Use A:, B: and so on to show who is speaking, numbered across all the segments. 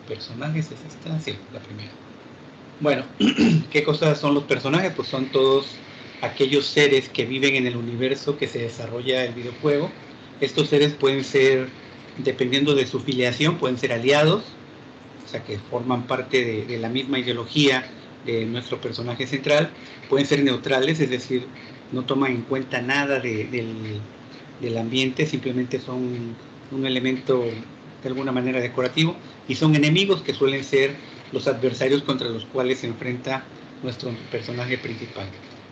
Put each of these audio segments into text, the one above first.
A: Personajes es esta, sí, la primera. Bueno, ¿qué cosas son los personajes? Pues son todos aquellos seres que viven en el universo que se desarrolla el videojuego. Estos seres pueden ser, dependiendo de su filiación, pueden ser aliados, o sea, que forman parte de la misma ideología de nuestro personaje central. Pueden ser neutrales, es decir, no toman en cuenta nada del ambiente, simplemente son un elemento de alguna manera decorativo, y son enemigos que suelen ser los adversarios contra los cuales se enfrenta nuestro personaje principal.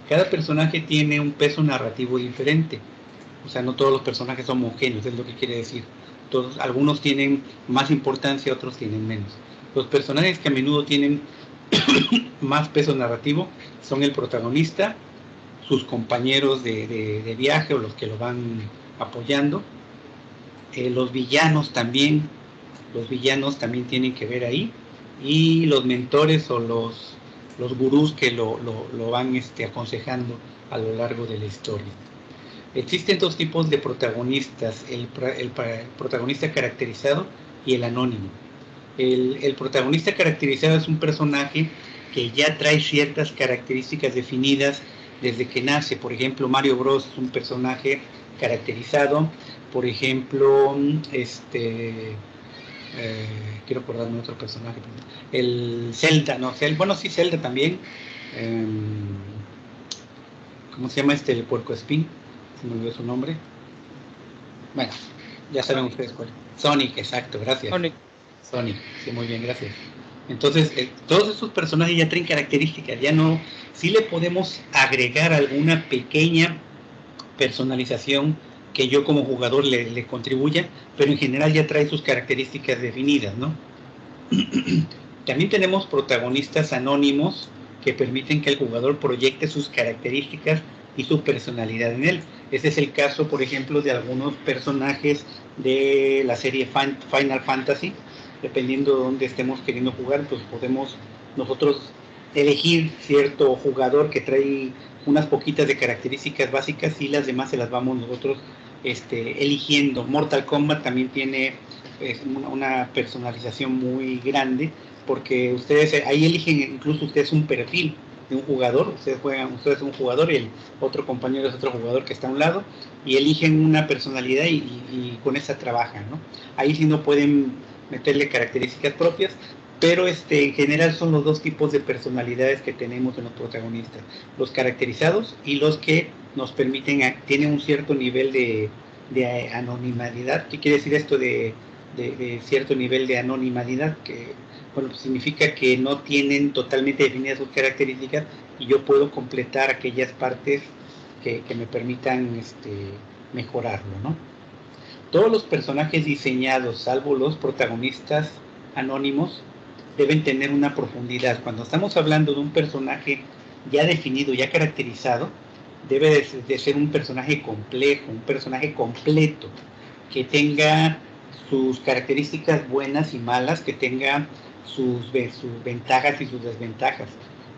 A: Cada personaje tiene un peso narrativo diferente, o sea, no todos los personajes son homogéneos, es lo que quiere decir. Todos, algunos tienen más importancia, otros tienen menos. Los personajes que a menudo tienen más peso narrativo son el protagonista, sus compañeros de viaje o los que lo van apoyando. Los villanos también tienen que ver ahí, y los mentores o los gurús que lo van aconsejando a lo largo de la historia. Existen dos tipos de protagonistas, el protagonista caracterizado y el anónimo. El protagonista caracterizado es un personaje que ya trae ciertas características definidas desde que nace. Por ejemplo, Mario Bros es un personaje caracterizado. Por ejemplo, quiero acordarme de otro personaje. El Zelda, no, bueno, sí, Zelda también. Eh, ¿Cómo se llama el puercoespín? Se me olvidó su nombre. Bueno, ya saben
B: Sonic.
A: ustedes cuál. Sonic, exacto, gracias.
B: Sonic.
A: Sonic, sí, muy bien, gracias. Entonces, todos estos personajes ya traen características, ya no, sí le podemos agregar alguna pequeña personalización que yo como jugador le contribuya, pero en general ya trae sus características definidas, ¿no? También tenemos protagonistas anónimos que permiten que el jugador proyecte sus características y su personalidad en él. Ese es el caso, por ejemplo, de algunos personajes de la serie Final Fantasy. Dependiendo de dónde estemos queriendo jugar, pues podemos nosotros elegir cierto jugador que trae unas poquitas de características básicas, y las demás se las vamos nosotros eligiendo. Mortal Kombat también tiene una personalización muy grande, porque ustedes ahí eligen, incluso ustedes un perfil de un jugador, ustedes son un jugador y el otro compañero es otro jugador que está a un lado, y eligen una personalidad y con esa trabajan, ¿no? Ahí sí no pueden meterle características propias, pero en general son los dos tipos de personalidades que tenemos en los protagonistas, los caracterizados y los que nos permiten, tienen un cierto nivel de anonimalidad. ¿Qué quiere decir esto de cierto nivel de anonimalidad? Que bueno, pues significa que no tienen totalmente definidas sus características, y yo puedo completar aquellas partes que me permitan mejorarlo, ¿no? Todos los personajes diseñados, salvo los protagonistas anónimos, deben tener una profundidad. Cuando estamos hablando de un personaje ya definido, ya caracterizado, debe de ser un personaje complejo, un personaje completo, que tenga sus características buenas y malas, que tenga sus ventajas y sus desventajas.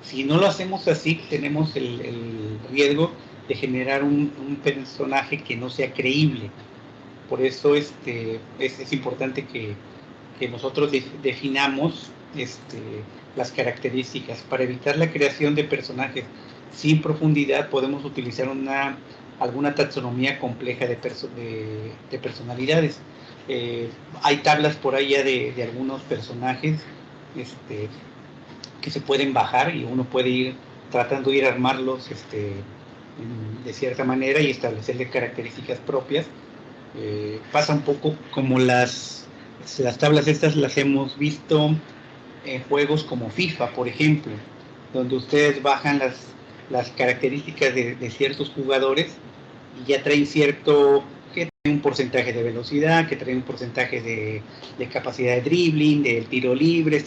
A: Si no lo hacemos así, tenemos el riesgo de generar un personaje que no sea creíble. Por eso es importante que nosotros definamos las características. Para evitar la creación de personajes sin profundidad, podemos utilizar alguna taxonomía compleja de personalidades. Hay tablas por ahí ya de algunos personajes que se pueden bajar, y uno puede ir tratando de armarlos de cierta manera y establecerle características propias. Pasa un poco como las tablas estas las hemos visto en juegos como FIFA, por ejemplo, donde ustedes bajan las características de ciertos jugadores, y ya traen que traen un porcentaje de velocidad, que traen un porcentaje de capacidad de dribbling, del tiro libre,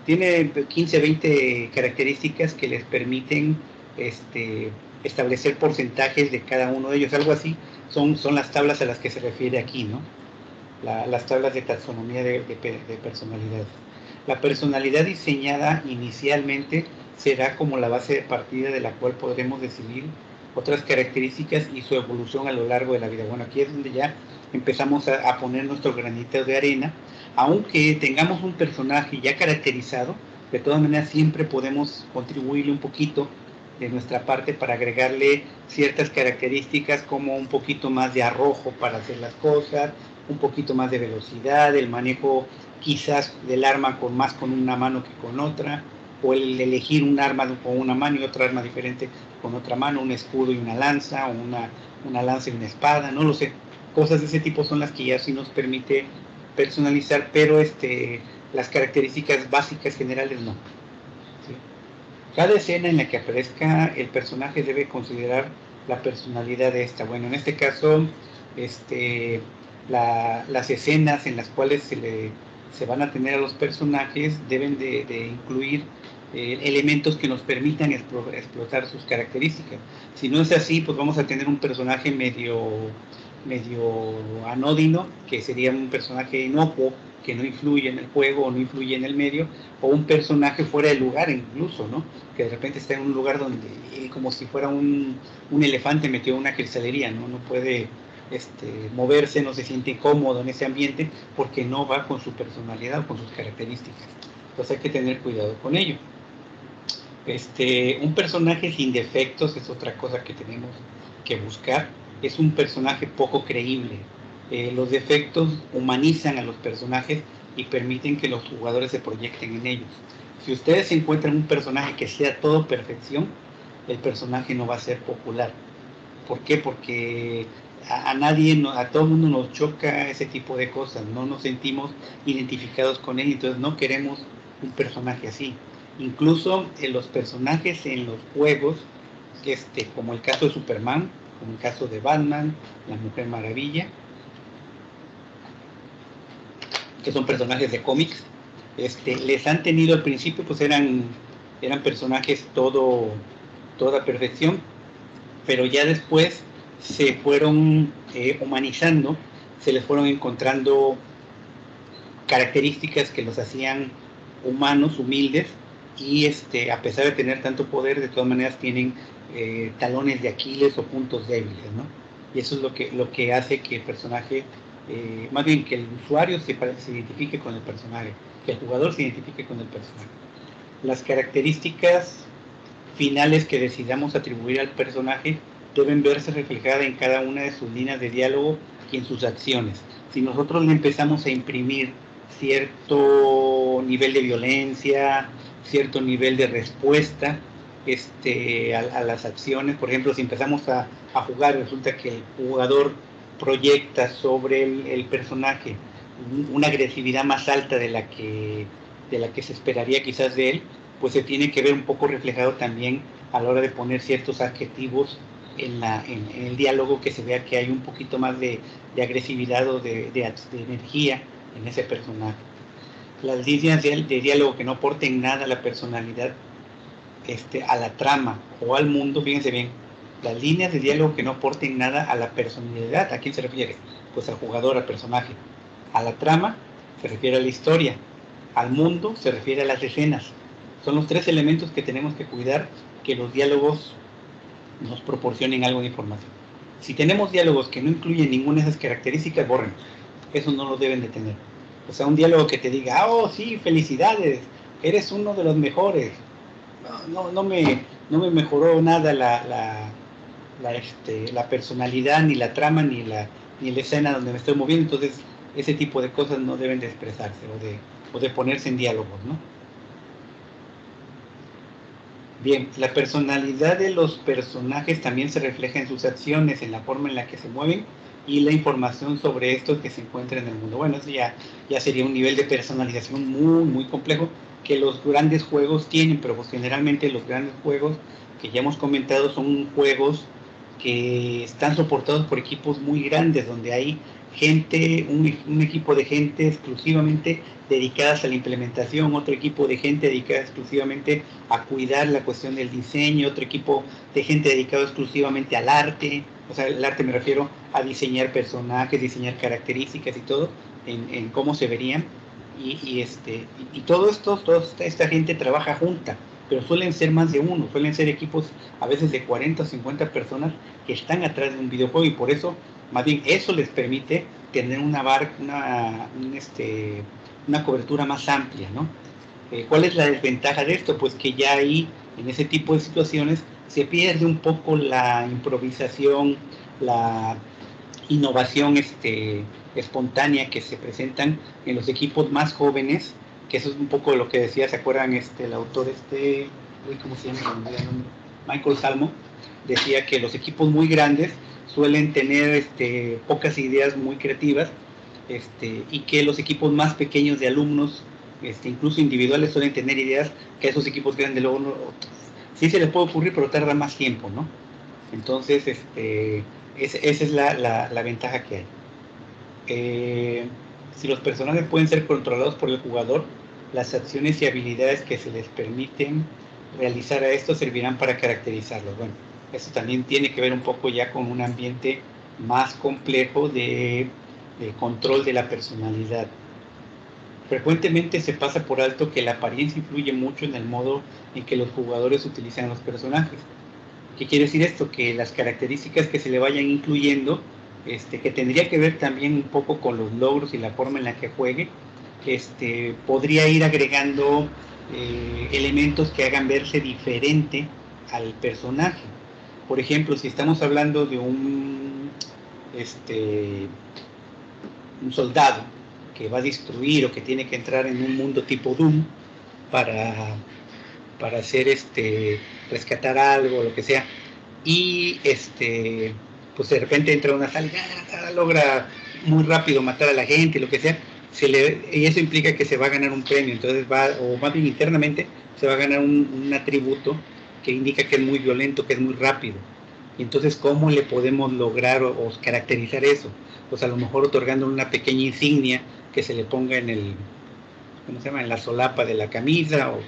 A: tiene 15, 20 características que les permiten establecer porcentajes de cada uno de ellos, algo así. Son las tablas a las que se refiere aquí, ¿no? Las tablas de taxonomía de personalidad. La personalidad diseñada inicialmente será como la base de partida de la cual podremos decidir otras características y su evolución a lo largo de la vida. Bueno, aquí es donde ya empezamos a poner nuestro granito de arena, aunque tengamos un personaje ya caracterizado, de todas maneras siempre podemos contribuirle un poquito de nuestra parte para agregarle ciertas características como un poquito más de arrojo para hacer las cosas, un poquito más de velocidad, el manejo quizás del arma más con una mano que con otra, o el elegir un arma con una mano y otra arma diferente con otra mano, un escudo y una lanza, o una lanza y una espada, no lo sé. Cosas de ese tipo son las que ya sí nos permite personalizar, pero las características básicas generales no. ¿Sí? Cada escena en la que aparezca el personaje debe considerar la personalidad de esta. Bueno, en este caso, las escenas en las cuales se van a tener a los personajes deben de incluir elementos que nos permitan explotar sus características. Si no es así, pues vamos a tener un personaje medio anodino, que sería un personaje inocuo, que no influye en el juego o no influye en el medio, o un personaje fuera de lugar incluso, ¿no? Que de repente está en un lugar donde, como si fuera un elefante metido en una cristalería, ¿no? No puede moverse, no se siente cómodo en ese ambiente porque no va con su personalidad o con sus características. Entonces hay que tener cuidado con ello. Un personaje sin defectos es otra cosa que tenemos que buscar. Es un personaje poco creíble. Los defectos humanizan a los personajes y permiten que los jugadores se proyecten en ellos. Si ustedes encuentran un personaje que sea todo perfección, el personaje no va a ser popular. ¿Por qué? Porque a nadie, a todo el mundo nos choca ese tipo de cosas, no nos sentimos identificados con él, entonces no queremos un personaje así. Incluso los personajes en los juegos, como el caso de Superman, como el caso de Batman, la Mujer Maravilla, que son personajes de cómics, les han tenido al principio, pues eran personajes toda perfección, pero ya después se fueron humanizando, se les fueron encontrando características que los hacían humanos, humildes, y a pesar de tener tanto poder, de todas maneras tienen talones de Aquiles o puntos débiles, ¿no? Y eso es lo que hace que el personaje, más bien que el usuario se identifique con el personaje, que el jugador se identifique con el personaje. Las características finales que decidamos atribuir al personaje deben verse reflejadas en cada una de sus líneas de diálogo y en sus acciones. Si nosotros le empezamos a imprimir cierto nivel de violencia, cierto nivel de respuesta a las acciones, por ejemplo, si empezamos a jugar, resulta que el jugador proyecta sobre el personaje una agresividad más alta de la que se esperaría quizás de él, pues se tiene que ver un poco reflejado también a la hora de poner ciertos adjetivos en el diálogo, que se vea que hay un poquito más de agresividad o de energía en ese personaje. Las líneas de diálogo que no aporten nada a la personalidad, a la trama o al mundo, fíjense bien, las líneas de diálogo que no aporten nada a la personalidad, ¿a quién se refiere? Pues al jugador, al personaje. A la trama se refiere a la historia, al mundo se refiere a las escenas. Son los tres elementos que tenemos que cuidar, que los diálogos nos proporcionen algo de información. Si tenemos diálogos que no incluyen ninguna de esas características, borren. Eso no lo deben de tener. O sea, un diálogo que te diga, oh, sí, felicidades, eres uno de los mejores. No me mejoró nada la personalidad, ni la trama, ni la escena donde me estoy moviendo. Entonces, ese tipo de cosas no deben de expresarse o de ponerse en diálogos, ¿no? Bien, la personalidad de los personajes también se refleja en sus acciones, en la forma en la que se mueven y la información sobre esto que se encuentra en el mundo. Bueno, eso ya sería un nivel de personalización muy complejo que los grandes juegos tienen, pero pues generalmente los grandes juegos que ya hemos comentado son juegos que están soportados por equipos muy grandes, donde hay gente, un equipo de gente exclusivamente dedicadas a la implementación, otro equipo de gente dedicada exclusivamente a cuidar la cuestión del diseño, otro equipo de gente dedicado exclusivamente al arte, o sea, el arte me refiero a diseñar personajes, diseñar características y todo, en cómo se verían, y todo esto, toda esta gente trabaja junta, pero suelen ser más de uno, suelen ser equipos a veces de 40 o 50 personas que están atrás de un videojuego, y por eso, más bien, eso les permite tener una cobertura más amplia, ¿no? ¿Cuál es la desventaja de esto? Pues que ya ahí, en ese tipo de situaciones, se pierde un poco la improvisación, la innovación espontánea que se presentan en los equipos más jóvenes, que eso es un poco lo que decía, ¿se acuerdan? El autor, ¿cómo se llama? Michael Salmo, decía que los equipos muy grandes suelen tener pocas ideas muy creativas, y que los equipos más pequeños de alumnos, incluso individuales, suelen tener ideas que a esos equipos grandes luego no, sí se les puede ocurrir, pero tarda más tiempo, ¿no? Entonces, esa es la ventaja que hay. Si los personajes pueden ser controlados por el jugador, las acciones y habilidades que se les permiten realizar a esto servirán para caracterizarlos. Bueno, eso también tiene que ver un poco ya con un ambiente más complejo de control de la personalidad. Frecuentemente se pasa por alto que la apariencia influye mucho en el modo en que los jugadores utilizan a los personajes. ¿Qué quiere decir esto? Que las características que se le vayan incluyendo, que tendría que ver también un poco con los logros y la forma en la que juegue, podría ir agregando elementos que hagan verse diferente al personaje. Por ejemplo, si estamos hablando de un soldado que va a destruir o que tiene que entrar en un mundo tipo Doom para hacer rescatar algo, lo que sea, y pues de repente entra a una sala y logra muy rápido matar a la gente, lo que sea, y eso implica que se va a ganar un premio, entonces o más bien internamente, se va a ganar un atributo que indica que es muy violento, que es muy rápido. Y entonces, ¿cómo le podemos lograr o caracterizar eso? Pues a lo mejor otorgando una pequeña insignia que se le ponga en ¿cómo se llama? En la solapa de la camisa o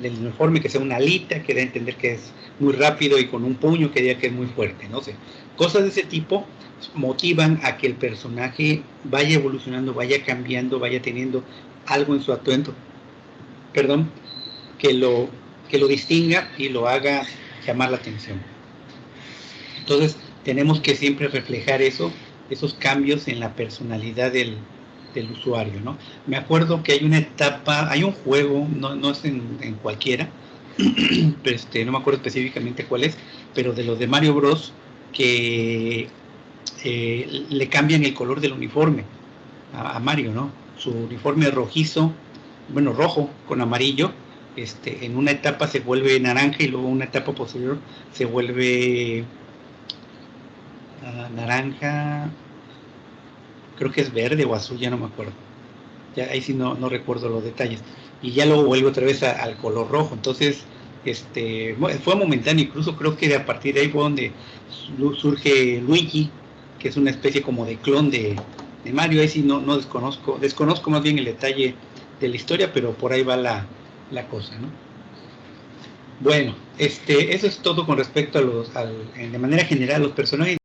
A: del uniforme, que sea una alita, que dé a entender que es muy rápido, y con un puño que diga que es muy fuerte, no sé. Cosas de ese tipo motivan a que el personaje vaya evolucionando, vaya cambiando, vaya teniendo algo en su atuendo, perdón, que lo distinga y lo haga llamar la atención. Entonces, tenemos que siempre reflejar esos cambios en la personalidad del usuario, ¿no? Me acuerdo que hay una etapa, hay un juego, no es en cualquiera, no me acuerdo específicamente cuál es, pero de los de Mario Bros, que le cambian el color del uniforme a Mario, ¿no? Su uniforme rojizo, bueno, rojo con amarillo, en una etapa se vuelve naranja y luego una etapa posterior se vuelve naranja, creo que es verde o azul, ya no me acuerdo. Ya ahí sí no recuerdo los detalles. Y ya luego vuelve otra vez al color rojo. Entonces, fue momentáneo, incluso creo que a partir de ahí fue donde surge Luigi, que es una especie como de clon de Mario. Ahí sí no desconozco más bien el detalle de la historia, pero por ahí va la cosa, ¿no? Bueno, eso es todo con respecto a de manera general, los personajes.